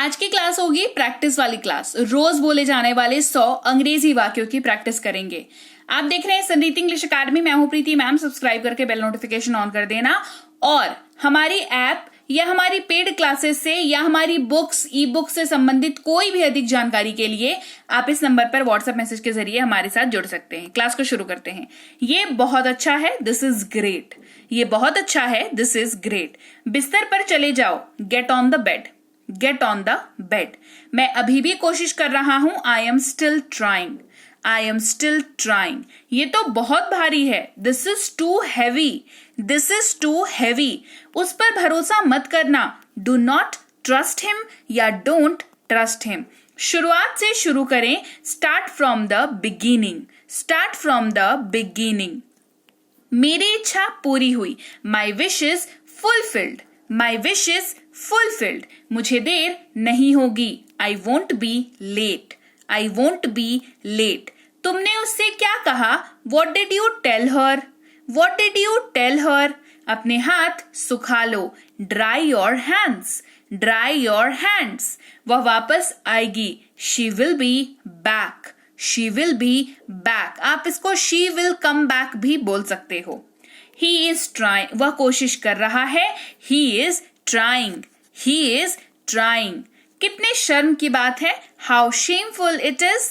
आज की क्लास होगी प्रैक्टिस वाली क्लास। रोज बोले जाने वाले 100 अंग्रेजी वाक्यों की प्रैक्टिस करेंगे। आप देख रहे हैं संरीति इंग्लिश अकेडमी। मैं हूं प्रीति मैम। सब्सक्राइब करके बेल नोटिफिकेशन ऑन कर देना। और हमारी ऐप या हमारी पेड क्लासेस से या हमारी बुक्स ई बुक से संबंधित कोई भी अधिक जानकारी के लिए आप इस नंबर पर व्हाट्सएप मैसेज के जरिए हमारे साथ जुड़ सकते हैं। क्लास को शुरू करते हैं। ये बहुत अच्छा है, दिस इज ग्रेट। ये बहुत अच्छा है, दिस इज ग्रेट। बिस्तर पर चले जाओ, get on the bed. Get on the bed. मैं अभी भी कोशिश कर रहा हूं, I am still trying. I am still trying. ये तो बहुत भारी है, this is too heavy. This is too heavy. उस पर भरोसा मत करना, डू नॉट ट्रस्ट हिम या डोंट ट्रस्ट हिम। शुरुआत से शुरू करें, start from the beginning. Start from the beginning. मेरी इच्छा पूरी हुई, माई wish is fulfilled. My wish is fulfilled. मुझे देर नहीं होगी, I won't be late. I won't be late. तुमने उससे क्या कहा, what did you tell her. What did you tell her. अपने हाथ सुखा लो, dry your hands. Dry your hands. वह वापस आएगी, she will be back. She will be back. आप इसको शी विल कम बैक भी बोल सकते हो। He is trying. वह कोशिश कर रहा है, he is trying. He is trying. कितने शर्म की बात है, how shameful it is.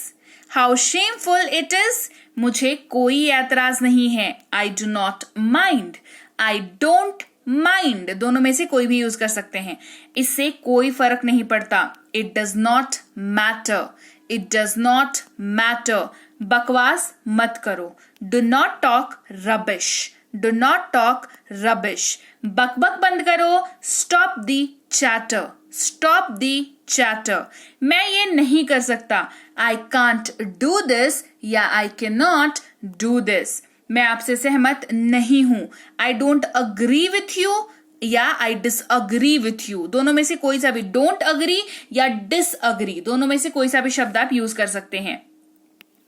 How shameful it is. मुझे कोई एतराज नहीं है, I do not mind. I don't mind. दोनों में से कोई भी यूज कर सकते हैं। इससे कोई फर्क नहीं पड़ता, it does not matter. It does not matter. बकवास मत करो, do not talk rubbish. Do not talk rubbish. बकबक बंद करो, stop the chatter. Stop the chatter. मैं ये नहीं कर सकता, I can't do this या I cannot do this. मैं आपसे सहमत नहीं हूं, I don't agree with you या I disagree with you. दोनों में से कोई सा भी, don't agree या disagree, दोनों में से कोई सा भी शब्द आप यूज कर सकते हैं।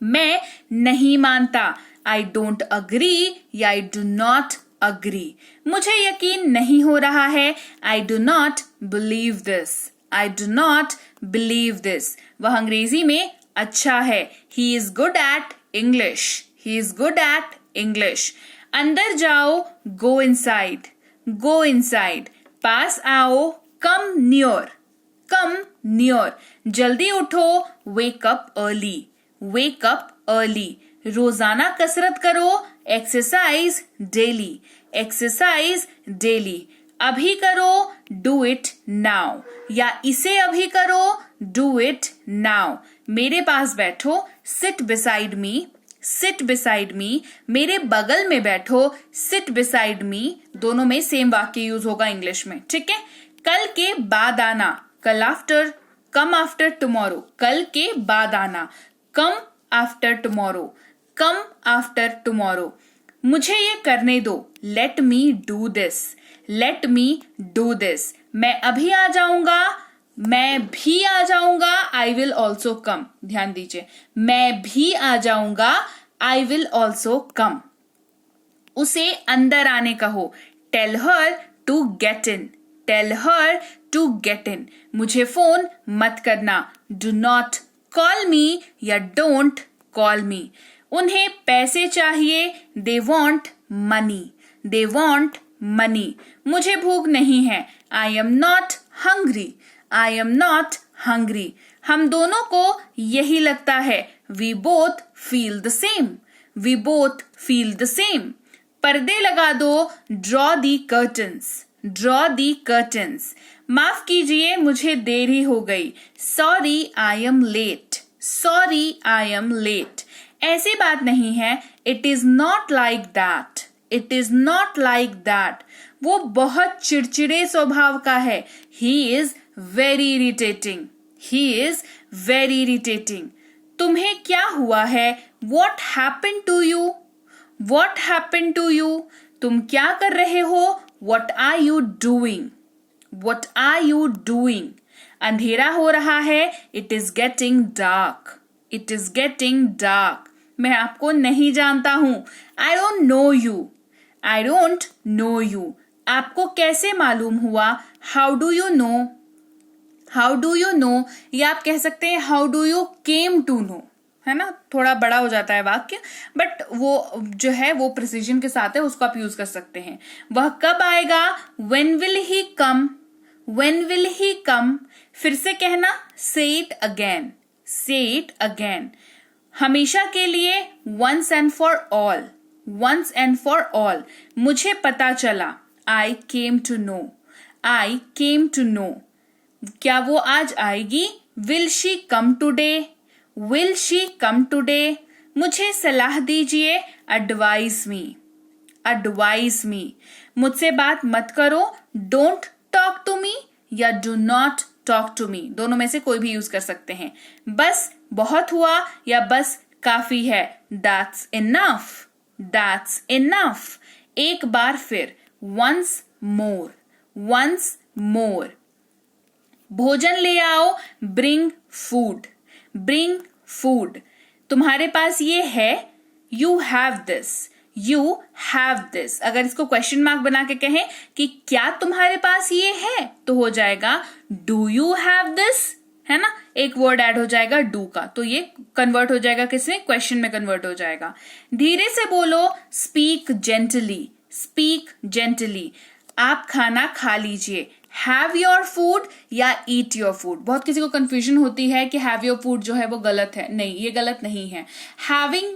मैं नहीं मानता, I don't agree या I do not agree. मुझे यकीन नहीं हो रहा है, I do not believe this. I do not believe this. वह अंग्रेजी में अच्छा है, he is good at English. He is good at English. अंदर जाओ, go inside. Go inside. पास आओ, come near. Come near. जल्दी उठो, wake up early. Wake up early. रोजाना कसरत करो, एक्सरसाइज डेली। Exercise daily. अभी करो, डू इट नाउ या इसे अभी करो, डू इट नाउ। मेरे पास बैठो, seat beside me. Seat beside me. मेरे बगल में बैठो, सिट बिसाइड मी। दोनों में सेम वाक्य यूज होगा इंग्लिश में, ठीक है। कल के बाद आना, कल आफ्टर, कम आफ्टर टुमारो। कल के बाद आना, come after tomorrow. Come after tomorrow. मुझे ये करने दो, let me do this. Let me do this. मैं अभी आ जाऊंगा, मैं भी आ जाऊंगा, आई विल ऑल्सो कम। ध्यान दीजिए, मैं भी आ जाऊंगा, आई विल ऑल्सो कम। उसे अंदर आने कहो, tell her to get in. Tell her to get in. मुझे फोन मत करना, डू नॉट कॉल मी या डोंट कॉल मी। उन्हें पैसे चाहिए, they want money. They want money. मुझे भूख नहीं है, I am not hungry. I am not hungry. हम दोनों को यही लगता है, we both feel the same. We both feel the same. पर्दे लगा दो, draw the curtains. Draw the curtains. माफ कीजिए, मुझे देरी हो गई, sorry I am late. Sorry I am late. ऐसी बात नहीं है, it is not like that. It is not like that. वो बहुत चिड़चिड़े स्वभाव का है, he is very irritating. He is very irritating. तुम्हें क्या हुआ है, what happen to you. What happen to you. तुम क्या कर रहे हो, what are you doing. What are you doing. अंधेरा हो रहा है, it is getting dark. It is getting dark. मैं आपको नहीं जानता हूं, I don't know you. I don't know you. आपको कैसे मालूम हुआ, how do you know. How do you know, या आप कह सकते हैं how do you came to know, है ना, थोड़ा बड़ा हो जाता है वाक्य, बट वो जो है वो प्रिसीजन के साथ है, उसको आप यूज कर सकते हैं। वह कब आएगा, when will he come, when will he come. फिर से कहना, say it again, say it again. हमेशा के लिए, once and for all, once and for all. मुझे पता चला, I came to know, I came to know. क्या वो आज आएगी, will she come today, will she come today. मुझे सलाह दीजिए, एडवाइज मी, एडवाइज मी। मुझसे बात मत करो, डोंट टॉक टू मी या do not talk to me, दोनों में से कोई भी यूज कर सकते हैं। बस बहुत हुआ या बस काफी है, दैट्स इनफ, दैट्स इनफ। एक बार फिर, वंस मोर, वंस मोर। भोजन ले आओ, ब्रिंग फूड, ब्रिंग फूड। तुम्हारे पास ये है, you have this, you have this. अगर इसको क्वेश्चन मार्क बना के कहें कि क्या तुम्हारे पास ये है, तो हो जाएगा डू यू हैव दिस, है ना, एक वर्ड ऐड हो जाएगा डू का, तो ये कन्वर्ट हो जाएगा किसमें, क्वेश्चन में कन्वर्ट हो जाएगा। धीरे से बोलो, स्पीक जेंटली, स्पीक जेंटली। आप खाना खा लीजिए, हैव योर फूड या ईट योर फूड। बहुत किसी को कंफ्यूजन होती है कि हैव योर फूड जो है वो गलत है, नहीं, ये गलत नहीं है। हैविंग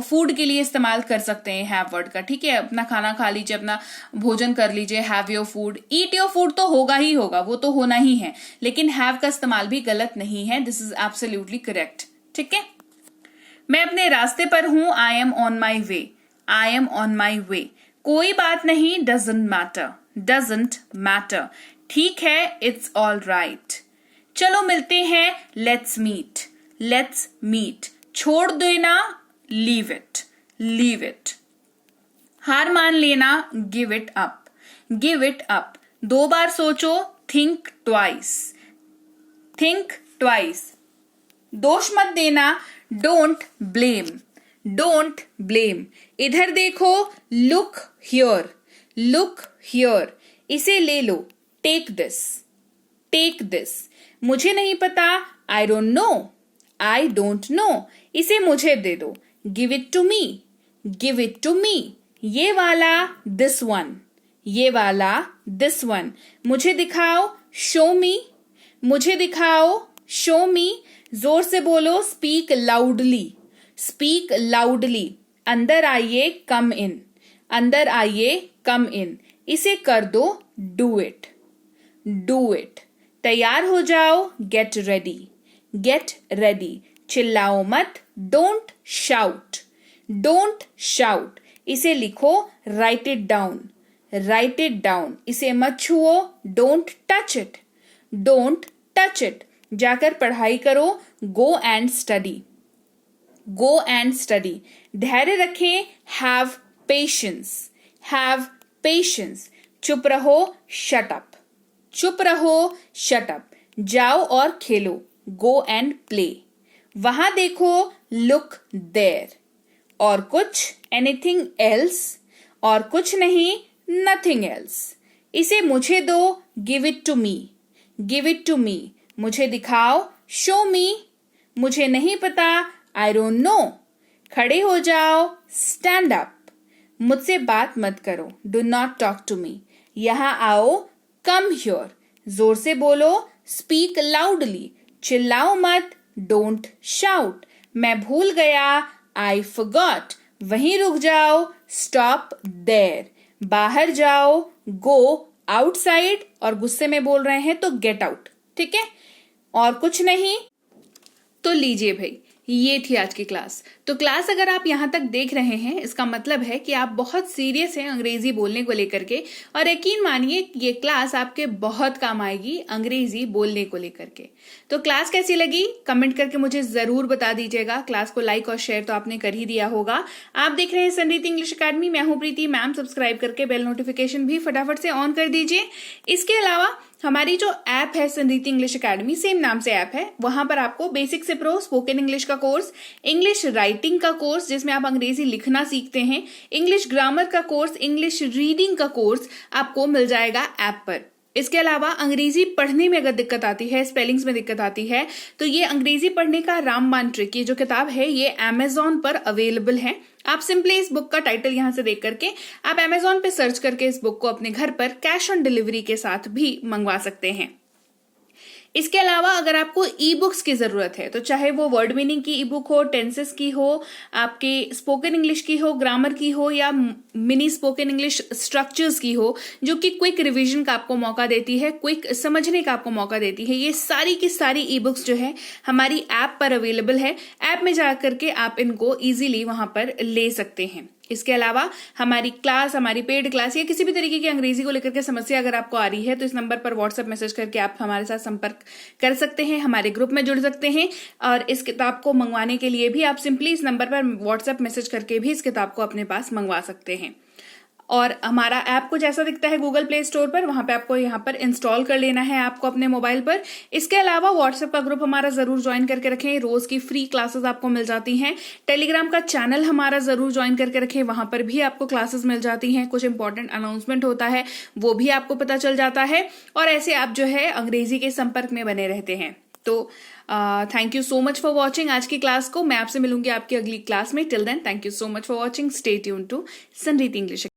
फूड के लिए इस्तेमाल कर सकते हैं हैव वर्ड का, ठीक है। अपना खाना खा लीजिए, अपना भोजन कर लीजिए, have your food. Eat your food तो होगा ही होगा, वो तो होना ही है, लेकिन हैव का इस्तेमाल भी गलत नहीं है, दिस इज एब्सोल्युटली करेक्ट, ठीक है। मैं अपने रास्ते पर हूं, I am on my way, I am on my way. कोई बात नहीं, डजंट मैटर, डजंट मैटर। ठीक है, इट्स ऑल राइट। चलो मिलते हैं, लेट्स मीट, लेट्स मीट। छोड़ देना, लीव इट, लीव इट। हार मान लेना, give it up, give it up. 2 बार सोचो, थिंक ट्वाइस, थिंक ट्वाइस। दोष मत देना, डोंट ब्लेम, डोंट ब्लेम। इधर देखो, लुक हियर, लुक हियर। इसे ले लो, टेक दिस, टेक दिस। मुझे नहीं पता, I don't know, I don't know. इसे मुझे दे दो, give it to me, give it to me. ये वाला, दिस वन, ये वाला, दिस वन। मुझे दिखाओ, शो मी, मुझे दिखाओ, शो मी। जोर से बोलो, स्पीक लाउडली, स्पीक लाउडली। अंदर आइए, कम इन, अंदर आइए, कम इन। इसे कर दो, डू इट, डू इट। तैयार हो जाओ, गेट रेडी, गेट रेडी। चिल्लाओ मत, डोंट शाउट, डोंट शाउट। इसे लिखो, write it down, write it down. इसे मत छुओ, don't touch it, don't touch it. जाकर पढ़ाई करो, go and study, go and study. धैर्य रखें, हैव पेशेंस, हैव पेशेंस। चुप रहो, शट अप, चुप रहो, शट अप। जाओ और खेलो, गो एंड प्ले। वहां देखो, लुक देयर। और कुछ, एनीथिंग एल्स। और कुछ नहीं, नथिंग एल्स। इसे मुझे दो, give it to me, give it to me. मुझे दिखाओ, शो मी। मुझे नहीं पता, आई डोंट नो। खड़े हो जाओ, स्टैंड अप। मुझसे बात मत करो, do not talk to me. यहां आओ, कम हियर। जोर से बोलो, स्पीक लाउडली। चिल्लाओ मत, डोंट शाउट। मैं भूल गया, आई फॉरगॉट। वहीं रुक जाओ, स्टॉप देयर। बाहर जाओ, गो आउटसाइड। और गुस्से में बोल रहे हैं तो गेट आउट, ठीक है। और कुछ नहीं तो लीजिए भाई, ये थी आज की क्लास। तो क्लास अगर आप यहाँ तक देख रहे हैं, इसका मतलब है कि आप बहुत सीरियस हैं अंग्रेजी बोलने को लेकर के। और यकीन मानिए ये क्लास आपके बहुत काम आएगी अंग्रेजी बोलने को लेकर के। तो क्लास कैसी लगी कमेंट करके मुझे जरूर बता दीजिएगा। क्लास को लाइक और शेयर तो आपने कर ही दिया होगा। आप देख रहे हैं संरीति इंग्लिश अकेडमी, मैं हूं प्रीति मैम। सब्सक्राइब करके बेल नोटिफिकेशन भी फटाफट से ऑन कर दीजिए। इसके अलावा हमारी जो ऐप है संरीति इंग्लिश अकेडमी, सेम नाम से ऐप है, वहां पर आपको बेसिक से प्रो स्पोकन इंग्लिश का कोर्स, इंग्लिश राइटिंग का कोर्स जिसमें आप अंग्रेजी लिखना सीखते हैं, इंग्लिश ग्रामर का कोर्स, इंग्लिश रीडिंग का कोर्स आपको मिल जाएगा ऐप पर। इसके अलावा अंग्रेजी पढ़ने में अगर दिक्कत आती है, स्पेलिंग्स में दिक्कत आती है, तो ये अंग्रेजी पढ़ने का रामबाण ट्रिक, ये जो किताब है ये अमेजॉन पर अवेलेबल है। आप सिंपली इस बुक का टाइटल यहां से देख करके आप अमेजॉन पे सर्च करके इस बुक को अपने घर पर कैश ऑन डिलीवरी के साथ भी मंगवा सकते हैं। इसके अलावा अगर आपको ई बुक्स की जरूरत है, तो चाहे वो वर्ड मीनिंग की ई बुक हो, टेंसेस की हो, आपके स्पोकन इंग्लिश की हो, ग्रामर की हो, या मिनी स्पोकन इंग्लिश स्ट्रक्चर्स की हो, जो कि क्विक रिवीजन का आपको मौका देती है, क्विक समझने का आपको मौका देती है, ये सारी की सारी ई बुक्स जो है हमारी ऐप पर अवेलेबल है। ऐप में जाकर के आप इनको इजीली वहां पर ले सकते हैं। इसके अलावा हमारी क्लास, हमारी पेड क्लास या किसी भी तरीके की अंग्रेजी को लेकर के समस्या अगर आपको आ रही है, तो इस नंबर पर व्हाट्सएप मैसेज करके आप हमारे साथ संपर्क कर सकते हैं, हमारे ग्रुप में जुड़ सकते हैं। और इस किताब को मंगवाने के लिए भी आप सिंपली इस नंबर पर व्हाट्सएप मैसेज करके भी इस किताब को अपने पास मंगवा सकते हैं। और हमारा ऐप कुछ ऐसा दिखता है गूगल प्ले स्टोर पर, वहां पे आपको यहाँ पर इंस्टॉल कर लेना है ऐप को अपने मोबाइल पर। इसके अलावा व्हाट्सएप का ग्रुप हमारा जरूर ज्वाइन करके रखें, रोज की फ्री क्लासेस आपको मिल जाती हैं। टेलीग्राम का चैनल हमारा जरूर ज्वाइन करके रखें, वहां पर भी आपको क्लासेस मिल जाती हैं, कुछ इंपॉर्टेंट अनाउंसमेंट होता है वो भी आपको पता चल जाता है, और ऐसे आप जो है अंग्रेजी के संपर्क में बने रहते हैं। तो thank you so much for watching आज की क्लास को। मैं आपसे मिलूंगी आपकी अगली क्लास में। Till then thank you so much for watching. Stay tuned to Sanriti English.